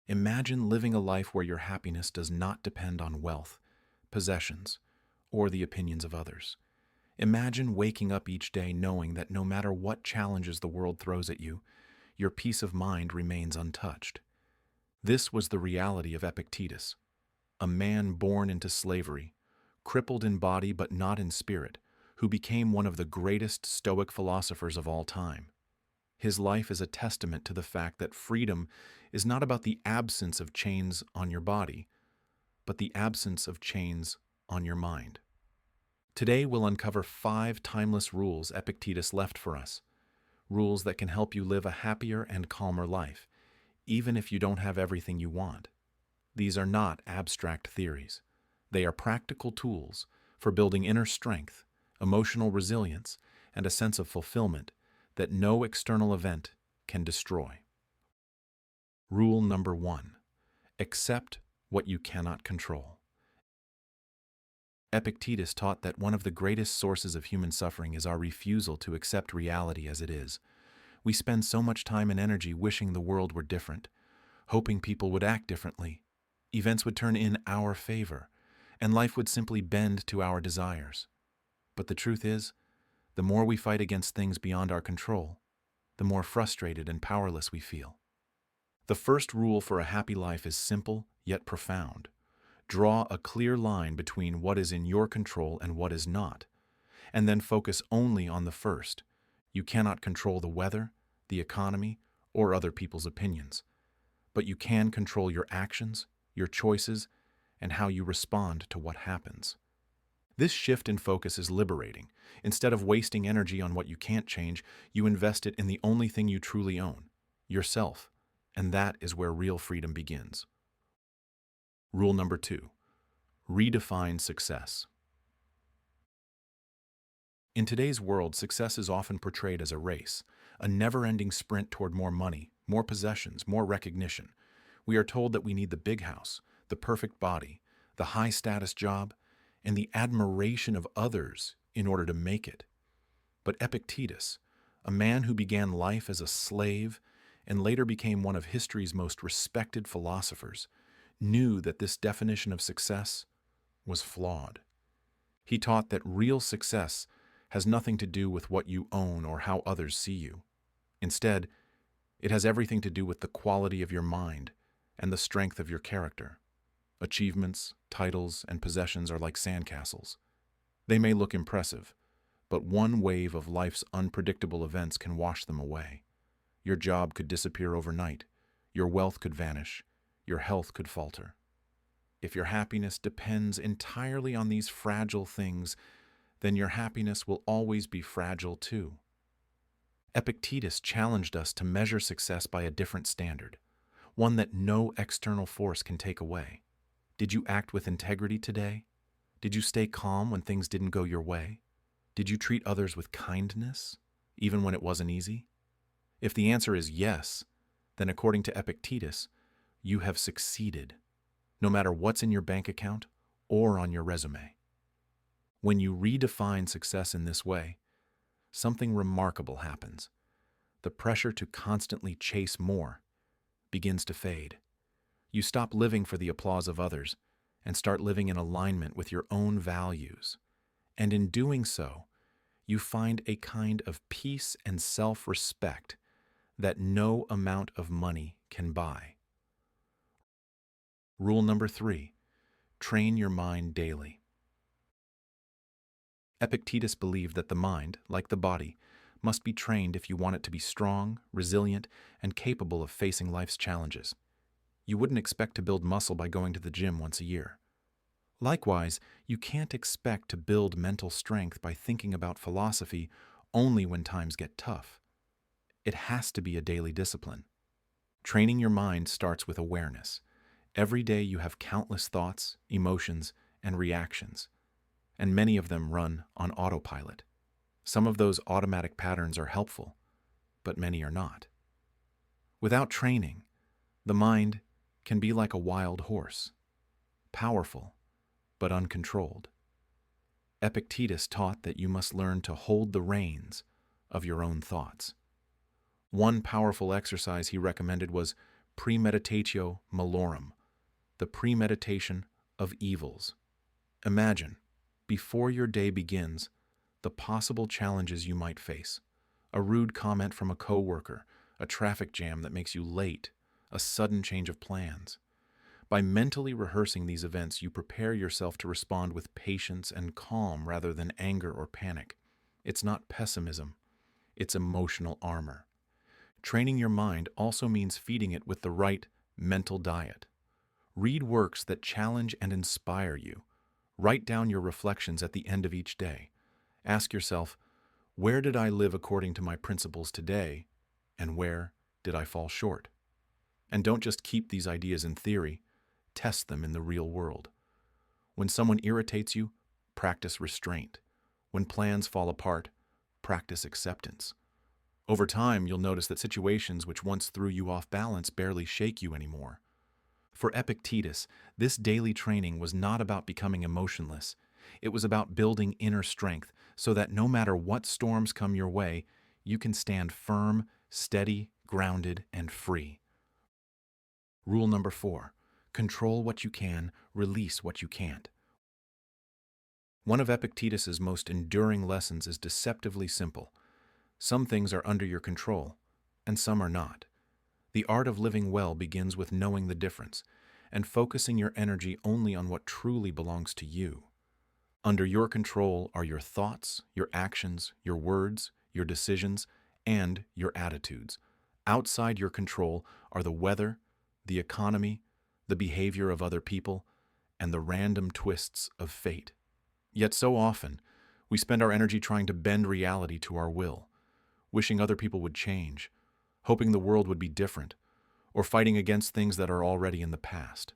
Imagine living a life where your happiness does not depend on wealth, possessions, or the opinions of others. Imagine waking up each day knowing that no matter what challenges the world throws at you, your peace of mind remains untouched. This was the reality of Epictetus, a man born into slavery, crippled in body but not in spirit, who became one of the greatest Stoic philosophers of all time. His life is a testament to the fact that freedom is not about the absence of chains on your body, but the absence of chains on your mind. Today we'll uncover 5 timeless rules Epictetus left for us, rules that can help you live a happier and calmer life, even if you don't have everything you want. These are not abstract theories. They are practical tools for building inner strength, emotional resilience, and a sense of fulfillment that no external event can destroy. Rule number 1. Accept what you cannot control. Epictetus taught that one of the greatest sources of human suffering is our refusal to accept reality as it is. We spend so much time and energy wishing the world were different, hoping people would act differently, events would turn in our favor, and life would simply bend to our desires. But the truth is, the more we fight against things beyond our control, the more frustrated and powerless we feel. The first rule for a happy life is simple yet profound. Draw a clear line between what is in your control and what is not, and then focus only on the first. You cannot control the weather, the economy, or other people's opinions, but you can control your actions, your choices, and how you respond to what happens. This shift in focus is liberating. Instead of wasting energy on what you can't change, you invest it in the only thing you truly own, yourself, and that is where real freedom begins. Rule number 2. Redefine success. In today's world, success is often portrayed as a race, a never-ending sprint toward more money, more possessions, more recognition. We are told that we need the big house, the perfect body, the high-status job, and the admiration of others in order to make it. But Epictetus, a man who began life as a slave and later became one of history's most respected philosophers, knew that this definition of success was flawed. He taught that real success has nothing to do with what you own or how others see you. Instead, it has everything to do with the quality of your mind and the strength of your character. Achievements, titles, and possessions are like sandcastles. They may look impressive, but one wave of life's unpredictable events can wash them away. Your job could disappear overnight, your wealth could vanish, your health could falter. If your happiness depends entirely on these fragile things, then your happiness will always be fragile too. Epictetus challenged us to measure success by a different standard, one that no external force can take away. Did you act with integrity today? Did you stay calm when things didn't go your way? Did you treat others with kindness, even when it wasn't easy? If the answer is yes, then according to Epictetus, you have succeeded, no matter what's in your bank account or on your resume. When you redefine success in this way, something remarkable happens. The pressure to constantly chase more begins to fade. You stop living for the applause of others and start living in alignment with your own values. And in doing so, you find a kind of peace and self-respect that no amount of money can buy. Rule number 3, train your mind daily. Epictetus believed that the mind, like the body, must be trained if you want it to be strong, resilient, and capable of facing life's challenges. You wouldn't expect to build muscle by going to the gym once a year. Likewise, you can't expect to build mental strength by thinking about philosophy only when times get tough. It has to be a daily discipline. Training your mind starts with awareness. Every day you have countless thoughts, emotions, and reactions, and many of them run on autopilot. Some of those automatic patterns are helpful, but many are not. Without training, the mind can be like a wild horse, powerful but uncontrolled. Epictetus taught that you must learn to hold the reins of your own thoughts. One powerful exercise he recommended was premeditatio malorum, the premeditation of evils. Imagine, before your day begins, the possible challenges you might face. A rude comment from a coworker, a traffic jam that makes you late, a sudden change of plans. By mentally rehearsing these events, you prepare yourself to respond with patience and calm rather than anger or panic. It's not pessimism, it's emotional armor. Training your mind also means feeding it with the right mental diet. Read works that challenge and inspire you. Write down your reflections at the end of each day. Ask yourself, where did I live according to my principles today, and where did I fall short? And don't just keep these ideas in theory, test them in the real world. When someone irritates you, practice restraint. When plans fall apart, practice acceptance. Over time, you'll notice that situations which once threw you off balance barely shake you anymore. For Epictetus, this daily training was not about becoming emotionless. It was about building inner strength so that no matter what storms come your way, you can stand firm, steady, grounded, and free. Rule number 4. Control what you can, release what you can't. One of Epictetus's most enduring lessons is deceptively simple. Some things are under your control, and some are not. The art of living well begins with knowing the difference and focusing your energy only on what truly belongs to you. Under your control are your thoughts, your actions, your words, your decisions, and your attitudes. Outside your control are the weather, the economy, the behavior of other people, and the random twists of fate. Yet so often, we spend our energy trying to bend reality to our will, wishing other people would change, hoping the world would be different, or fighting against things that are already in the past.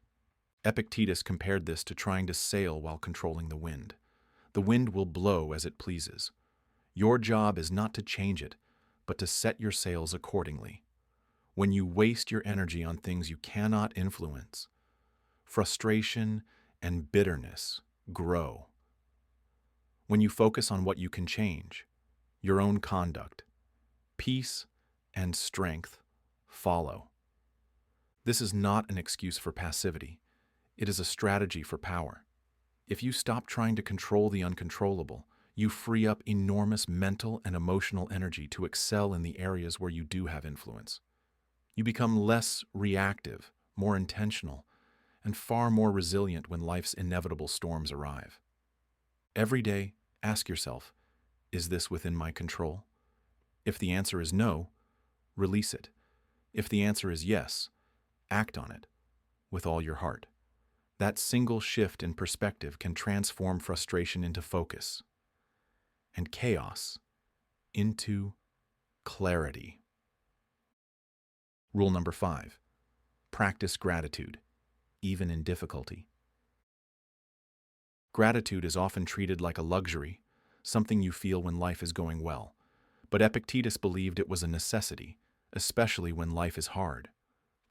Epictetus compared this to trying to sail while controlling the wind. The wind will blow as it pleases. Your job is not to change it, but to set your sails accordingly. When you waste your energy on things you cannot influence, frustration and bitterness grow. When you focus on what you can change, your own conduct, peace and strength follow. This is not an excuse for passivity. It is a strategy for power. If you stop trying to control the uncontrollable, you free up enormous mental and emotional energy to excel in the areas where you do have influence. You become less reactive, more intentional, and far more resilient when life's inevitable storms arrive. Every day, ask yourself, is this within my control? If the answer is no, release it. If the answer is yes, act on it with all your heart. That single shift in perspective can transform frustration into focus and chaos into clarity. Rule number 5. Practice gratitude, even in difficulty. Gratitude is often treated like a luxury, something you feel when life is going well. But Epictetus believed it was a necessity, especially when life is hard.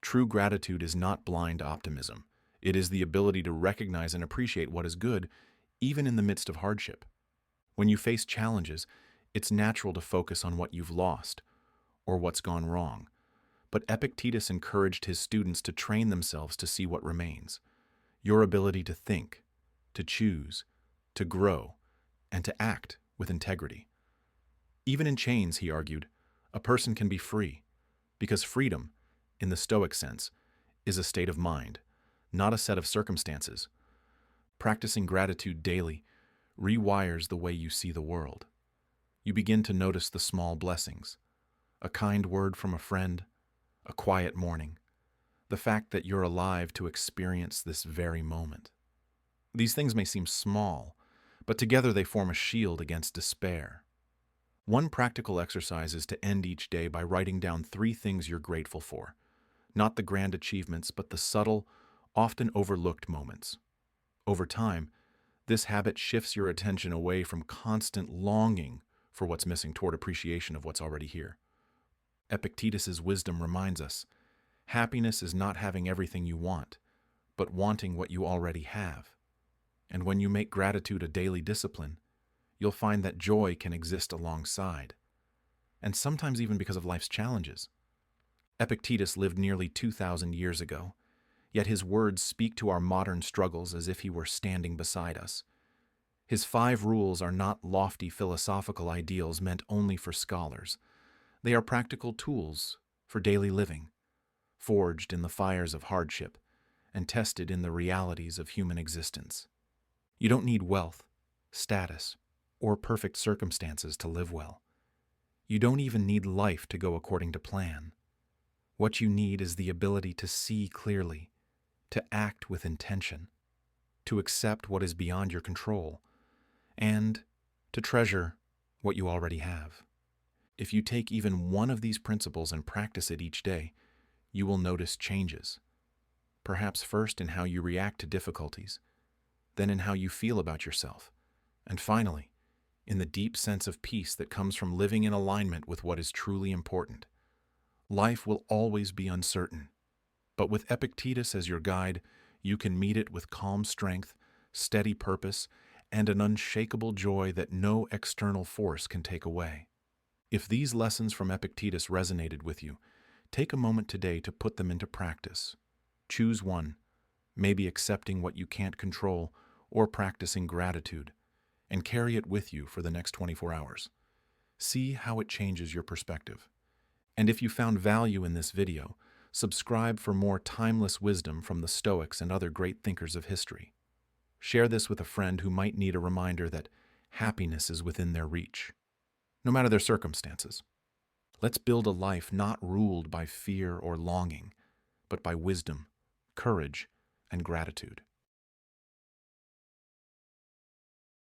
True gratitude is not blind optimism. It is the ability to recognize and appreciate what is good, even in the midst of hardship. When you face challenges, it's natural to focus on what you've lost or what's gone wrong. But Epictetus encouraged his students to train themselves to see what remains. Your ability to think, to choose, to grow, and to act with integrity. Even in chains, he argued, a person can be free, because freedom, in the Stoic sense, is a state of mind, not a set of circumstances. Practicing gratitude daily rewires the way you see the world. You begin to notice the small blessings, a kind word from a friend, a quiet morning, the fact that you're alive to experience this very moment. These things may seem small, but together they form a shield against despair. One practical exercise is to end each day by writing down 3 things you're grateful for, not the grand achievements, but the subtle, often overlooked moments. Over time, this habit shifts your attention away from constant longing for what's missing toward appreciation of what's already here. Epictetus's wisdom reminds us, happiness is not having everything you want, but wanting what you already have. And when you make gratitude a daily discipline, you'll find that joy can exist alongside, and sometimes even because of life's challenges. Epictetus lived nearly 2,000 years ago, yet his words speak to our modern struggles as if he were standing beside us. His 5 rules are not lofty philosophical ideals meant only for scholars. They are practical tools for daily living, forged in the fires of hardship and tested in the realities of human existence. You don't need wealth, status, or perfect circumstances to live well. You don't even need life to go according to plan. What you need is the ability to see clearly, to act with intention, to accept what is beyond your control, and to treasure what you already have. If you take even one of these principles and practice it each day, you will notice changes. Perhaps first in how you react to difficulties, then in how you feel about yourself, and finally, in the deep sense of peace that comes from living in alignment with what is truly important. Life will always be uncertain, but with Epictetus as your guide, you can meet it with calm strength, steady purpose, and an unshakable joy that no external force can take away. If these lessons from Epictetus resonated with you, take a moment today to put them into practice. Choose one, maybe accepting what you can't control or practicing gratitude, and carry it with you for the next 24 hours. See how it changes your perspective. And if you found value in this video, subscribe for more timeless wisdom from the Stoics and other great thinkers of history. Share this with a friend who might need a reminder that happiness is within their reach, no matter their circumstances. Let's build a life not ruled by fear or longing, but by wisdom, courage, and gratitude.